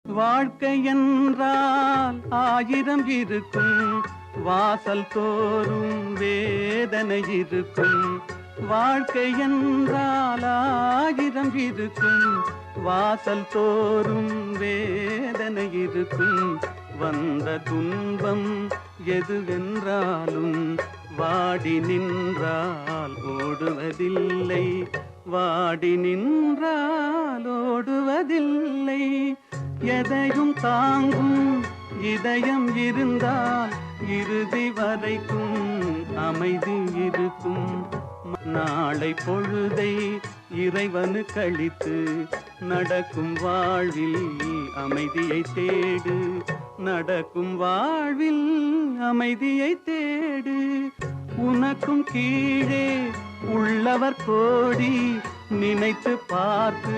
வாழ்க்கை என்றால் ஆயிரம் இருக்கும், வாசல் தோறும் வேதனை இருக்கும். வாழ்க்கை என்றால் ஆயிரம் இருக்கும், வாசல் தோறும் வேதனை இருக்கும். வந்த துன்பம் எதுவென்றாலும் வாடி நின்றால் ஓடுவதில்லை, வாடி நின்றால் ஓடுவதில்லை. எதையும் தாங்கும் இதயம் இருந்தால் இறுதி வரைக்கும் அமைதி இருக்கும். நாளை பொழுதை இறைவனுக்கு அளித்து நடக்கும் வாழ்வில் அமைதியை தேடு, நடக்கும் வாழ்வில் அமைதியை தேடு. உனக்கும் கீழே உள்ளவர் கோடி, நினைத்து பார்த்து